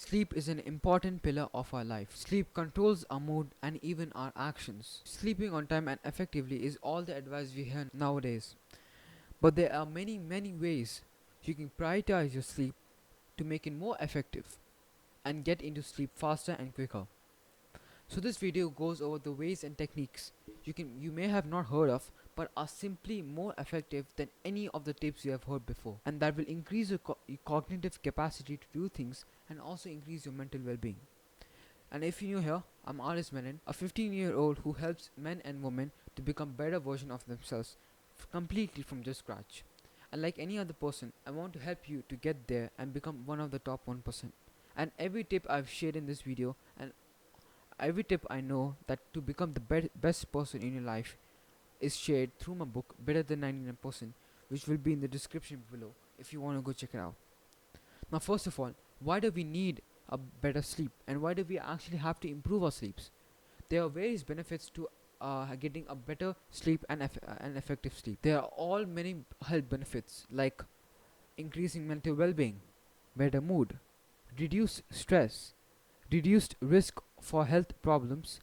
Sleep is an important pillar of our life. Sleep controls our mood and even our actions. Sleeping on time and effectively is all the advice we hear nowadays. But there are many ways you can prioritize your sleep to make it more effective and get into sleep faster and quicker. So this video goes over the ways and techniques you may have not heard of but are simply more effective than any of the tips you have heard before, and that will increase your cognitive capacity to do things and also increase your mental well-being. And if you're new here, I'm Aris Menon, a 15-year-old who helps men and women to become better version of themselves completely from just scratch. And like any other person, I want to help you to get there and become one of the top 1%. And every tip I've shared in this video and every tip I know that to become the best person in your life is shared through my book Better Than 99%, which will be in the description below if you want to go check it out. Now, first of all, why do we need a better sleep and why do we actually have to improve our sleeps? There are various benefits to getting a better sleep and effective sleep. There are all many health benefits like increasing mental well-being, better mood, reduced stress, reduced risk for health problems,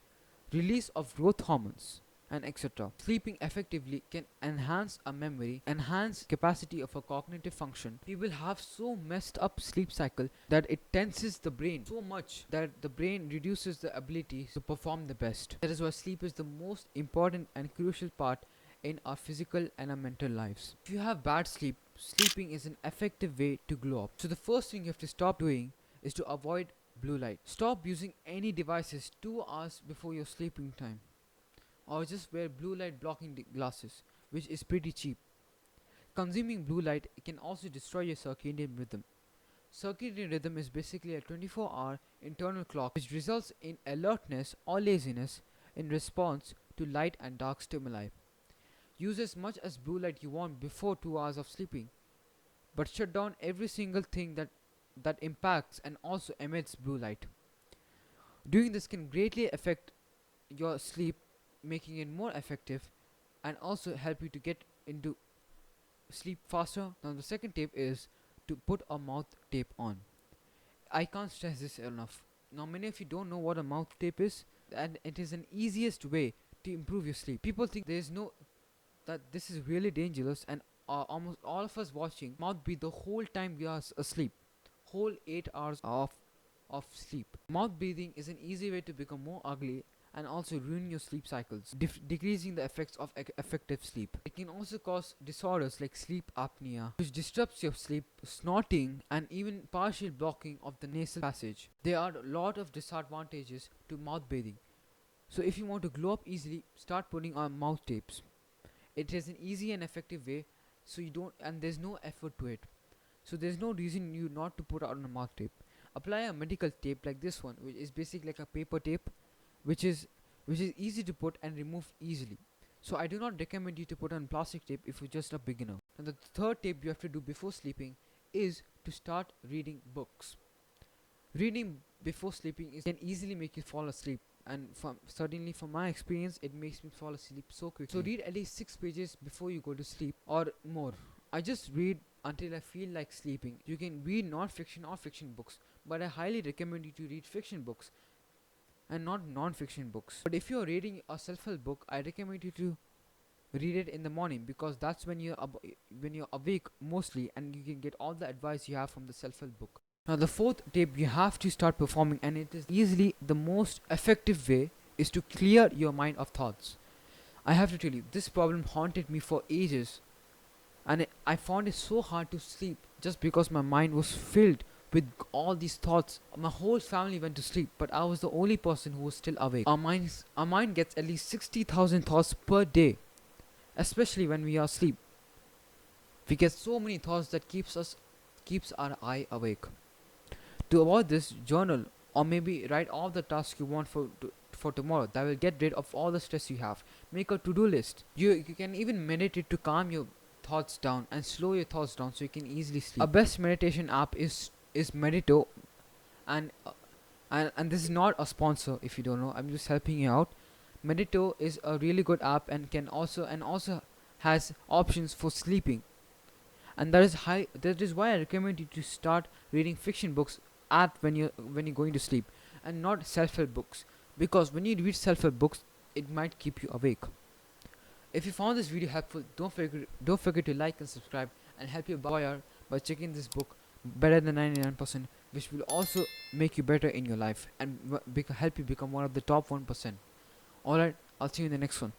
release of growth hormones, and etc. Sleeping effectively can enhance our memory, enhance capacity of a cognitive function. We will have so messed up sleep cycle that it tenses the brain so much that the brain reduces the ability to perform the best. That is why sleep is the most important and crucial part in our physical and our mental lives. If you have bad sleep, sleeping is an effective way to glow up. So the first thing you have to stop doing is to avoid blue light. Stop using any devices 2 hours before your sleeping time, or just wear blue light blocking glasses, which is pretty cheap. Consuming blue light can also destroy your circadian rhythm. Circadian rhythm is basically a 24-hour internal clock which results in alertness or laziness in response to light and dark stimuli. Use as much as blue light you want before 2 hours of sleeping, but shut down every single thing that impacts and also emits blue light. Doing this can greatly affect your sleep, making it more effective and also help you to get into sleep faster. Now the second tip is to put a mouth tape on. I can't stress this enough. Now many of you don't know what a mouth tape is, and it is an easiest way to improve your sleep. People think there's no that this is really dangerous, and almost all of us watching mouth breathe the whole time we are asleep, whole 8 hours of sleep. Mouth breathing is an easy way to become more ugly and also ruin your sleep cycles, decreasing the effects of effective sleep. It can also cause disorders like sleep apnea, which disrupts your sleep, snorting, and even partial blocking of the nasal passage. There are a lot of disadvantages to mouth breathing. So if you want to glow up easily, start putting on mouth tapes. It is an easy and effective way, so you don't, and there's no effort to it. So there's no reason you not to put on a mouth tape. Apply a medical tape like this one, which is basically like a paper tape, which is easy to put and remove easily. So I do not recommend you to put on plastic tape if you're just a beginner. And the third tip you have to do before sleeping is to start reading books. Reading before sleeping can easily make you fall asleep, and certainly from my experience it makes me fall asleep so quickly. So read at least 6 pages before you go to sleep or more. I just read until I feel like sleeping. You can read non-fiction or fiction books, but I highly recommend you to read fiction books and not non-fiction books. But if you're reading a self-help book, I recommend you to read it in the morning because that's when you're awake mostly and you can get all the advice you have from the self-help book. Now the fourth tip you have to start performing, and it is easily the most effective way, is to clear your mind of thoughts. I have to tell you, this problem haunted me for ages, and I found it so hard to sleep just because my mind was filled with all these thoughts. My whole family went to sleep, but I was the only person who was still awake. Our mind gets at least 60,000 thoughts per day, especially when we are asleep. We get so many thoughts that keeps our eye awake. To avoid this, journal or maybe write all the tasks you want for tomorrow. That will get rid of all the stress you have. Make a to-do list. You can even meditate to calm your thoughts down and slow your thoughts down so you can easily sleep. A best meditation app is Medito, and this is not a sponsor if you don't know. I'm just helping you out. Medito is a really good app and also has options for sleeping. And that is why I recommend you to start reading fiction books at when you're going to sleep, and not self-help books, because when you read self-help books, it might keep you awake. If you found this video helpful, don't forget to like and subscribe, and help your buyer by checking this book, Better Than 99%, which will also make you better in your life and help you become one of the top 1%. Alright, I'll see you in the next one.